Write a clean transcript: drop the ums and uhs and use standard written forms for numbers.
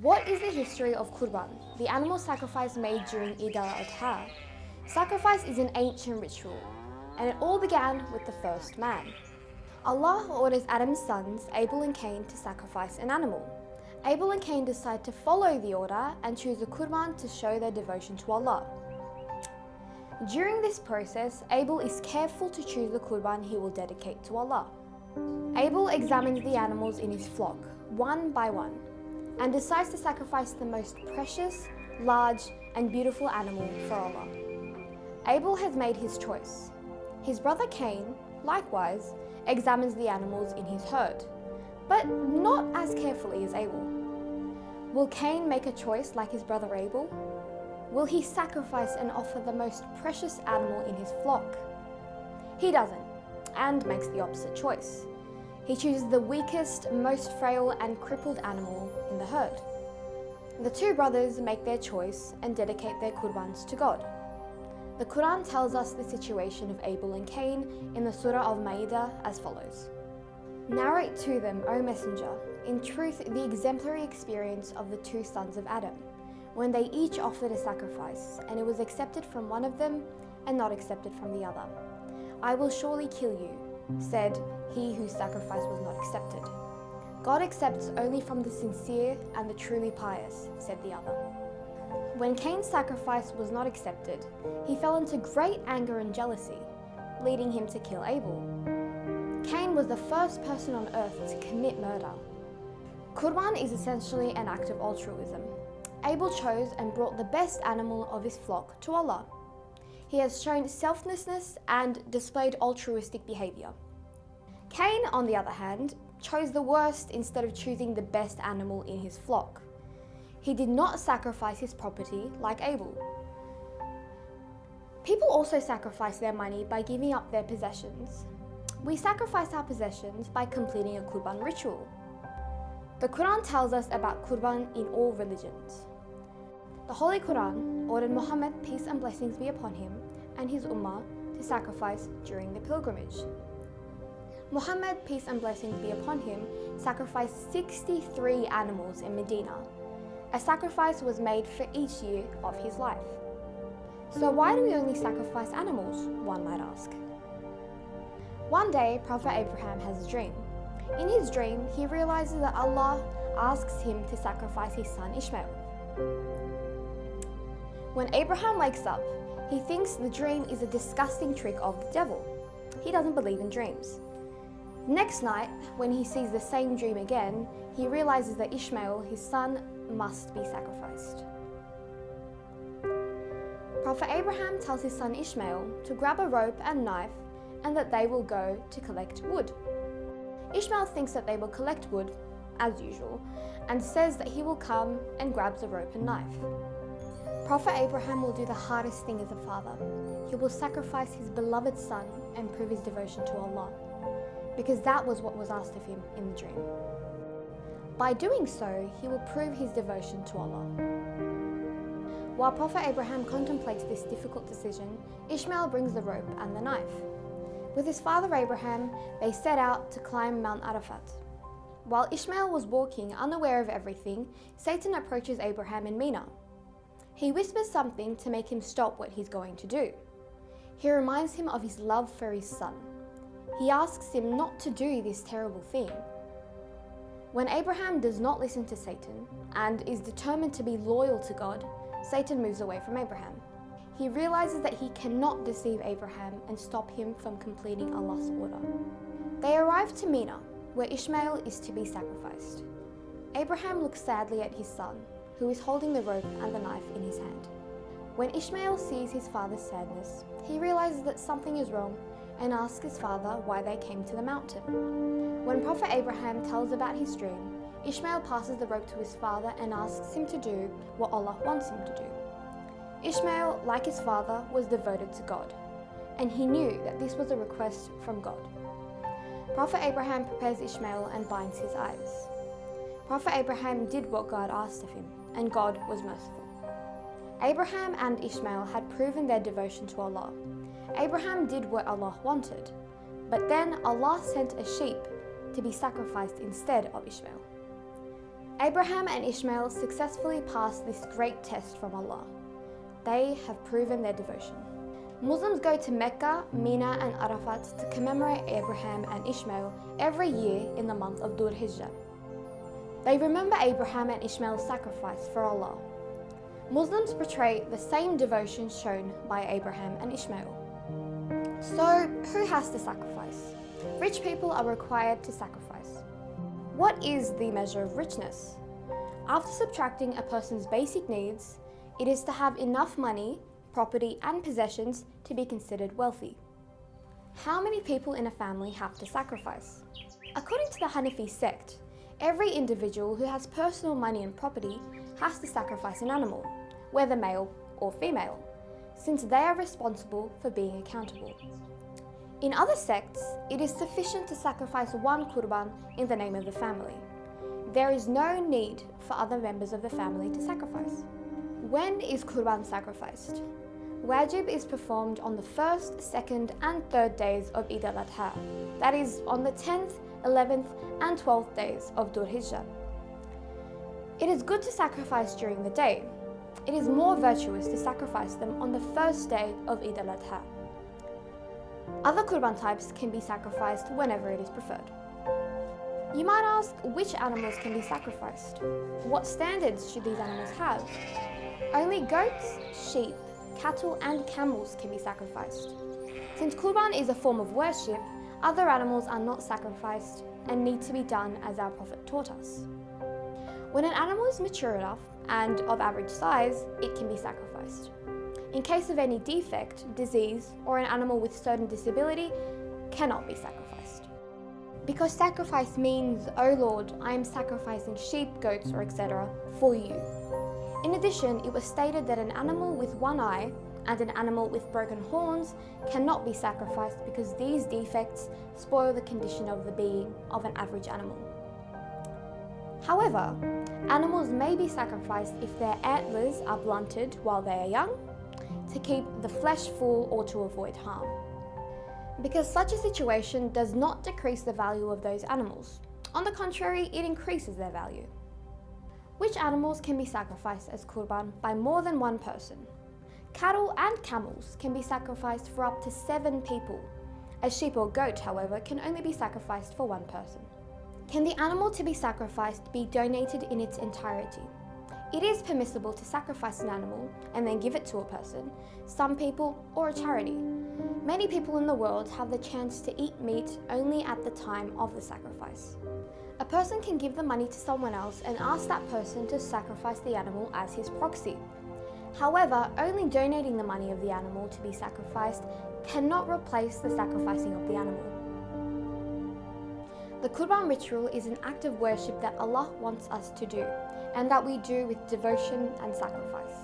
What is the history of Qurban, the animal sacrifice made during Eid al-Adha? Sacrifice is an ancient ritual, and it all began with the first man. Allah orders Adam's sons, Abel and Cain, to sacrifice an animal. Abel and Cain decide to follow the order and choose a Qurban to show their devotion to Allah. During this process, Abel is careful to choose the Qurban he will dedicate to Allah. Abel examines the animals in his flock, one by one, and decides to sacrifice the most precious, large, and beautiful animal for Allah. Abel has made his choice. His brother Cain, likewise, examines the animals in his herd, but not as carefully as Abel. Will Cain make a choice like his brother Abel? Will he sacrifice and offer the most precious animal in his flock? He doesn't, and makes the opposite choice. He chooses the weakest, most frail and crippled animal in the herd. The two brothers make their choice and dedicate their Qurbans to God. The Qur'an tells us the situation of Abel and Cain in the Surah of Ma'idah as follows. Narrate to them, O Messenger, in truth the exemplary experience of the two sons of Adam, when they each offered a sacrifice, and it was accepted from one of them and not accepted from the other. I will surely kill you, said he whose sacrifice was not accepted. God accepts only from the sincere and the truly pious, said the other. When Cain's sacrifice was not accepted, he fell into great anger and jealousy, leading him to kill Abel. Cain was the first person on earth to commit murder. Qurban is essentially an act of altruism. Abel chose and brought the best animal of his flock to Allah. He has shown selflessness and displayed altruistic behavior. Cain, on the other hand, chose the worst instead of choosing the best animal in his flock. He did not sacrifice his property like Abel. People also sacrifice their money by giving up their possessions. We sacrifice our possessions by completing a Qurban ritual. The Qur'an tells us about Qurban in all religions. The Holy Qur'an ordered Muhammad, peace and blessings be upon him, and his ummah to sacrifice during the pilgrimage. Muhammad, peace and blessings be upon him, sacrificed 63 animals in Medina. A sacrifice was made for each year of his life. So why do we only sacrifice animals, one might ask? One day, Prophet Abraham has a dream. In his dream, he realizes that Allah asks him to sacrifice his son Ishmael. When Abraham wakes up, he thinks the dream is a disgusting trick of the devil. He doesn't believe in dreams. Next night, when he sees the same dream again, he realizes that Ishmael, his son, must be sacrificed. Prophet Abraham tells his son Ishmael to grab a rope and knife and that they will go to collect wood. Ishmael thinks that they will collect wood, as usual, and says that he will come and grabs a rope and knife. Prophet Abraham will do the hardest thing as a father. He will sacrifice his beloved son and prove his devotion to Allah, because that was what was asked of him in the dream. By doing so, he will prove his devotion to Allah. While Prophet Abraham contemplates this difficult decision, Ishmael brings the rope and the knife. With his father Abraham, they set out to climb Mount Arafat. While Ishmael was walking, unaware of everything, Satan approaches Abraham in Medina. He whispers something to make him stop what he's going to do. He reminds him of his love for his son. He asks him not to do this terrible thing. When Abraham does not listen to Satan and is determined to be loyal to God, Satan moves away from Abraham. He realizes that he cannot deceive Abraham and stop him from completing Allah's order. They arrive to Medina, where Ishmael is to be sacrificed. Abraham looks sadly at his son, who is holding the rope and the knife in his hand. When Ishmael sees his father's sadness, he realizes that something is wrong and asks his father why they came to the mountain. When Prophet Abraham tells about his dream, Ishmael passes the rope to his father and asks him to do what Allah wants him to do. Ishmael, like his father, was devoted to God, and he knew that this was a request from God. Prophet Abraham prepares Ishmael and binds his eyes. Prophet Abraham did what God asked of him, and God was merciful. Abraham and Ishmael had proven their devotion to Allah. Abraham did what Allah wanted, but then Allah sent a sheep to be sacrificed instead of Ishmael. Abraham and Ismail successfully passed this great test from Allah. They have proven their devotion. Muslims go to Mecca, Mina and Arafat to commemorate Abraham and Ismail every year in the month of Dhul Hijjah. They remember Abraham and Ishmael's sacrifice for Allah. Muslims portray the same devotion shown by Abraham and Ishmael. So, who has to sacrifice? Rich people are required to sacrifice. What is the measure of richness? After subtracting a person's basic needs, it is to have enough money, property and possessions to be considered wealthy. How many people in a family have to sacrifice? According to the Hanafi sect, every individual who has personal money and property has to sacrifice an animal, whether male or female, since they are responsible for being accountable. In other sects, it is sufficient to sacrifice one Qurban in the name of the family. There is no need for other members of the family to sacrifice. When is Qurban sacrificed? Wajib is performed on the 1st, 2nd and 3rd days of Eid al-Adha, that is on the 10th, 11th and 12th days of Dhul Hijjah. It is good to sacrifice during the day. It is more virtuous to sacrifice them on the 1st day of Eid al-Adha. Other Qurban types can be sacrificed whenever it is preferred. You might ask, which animals can be sacrificed? What standards should these animals have? Only goats, sheep, cattle and camels can be sacrificed. Since Qurban is a form of worship, other animals are not sacrificed and need to be done as our Prophet taught us. When an animal is mature enough and of average size, it can be sacrificed. In case of any defect, disease, or an animal with certain disability, cannot be sacrificed. Because sacrifice means, "O Lord, I am sacrificing sheep, goats, or etc. for you." In addition, it was stated that an animal with one eye and an animal with broken horns cannot be sacrificed because these defects spoil the condition of the being of an average animal. However, animals may be sacrificed if their antlers are blunted while they are young, to keep the flesh full or to avoid harm. Because such a situation does not decrease the value of those animals. On the contrary, it increases their value. Which animals can be sacrificed as Qurban by more than one person? Cattle and camels can be sacrificed for up to 7 people. A sheep or goat, however, can only be sacrificed for one person. Can the animal to be sacrificed be donated in its entirety? It is permissible to sacrifice an animal and then give it to a person, some people, or a charity. Many people in the world have the chance to eat meat only at the time of the sacrifice. A person can give the money to someone else and ask that person to sacrifice the animal as his proxy. However, only donating the money of the animal to be sacrificed cannot replace the sacrificing of the animal. The Qurban ritual is an act of worship that Allah wants us to do, and that we do with devotion and sacrifice.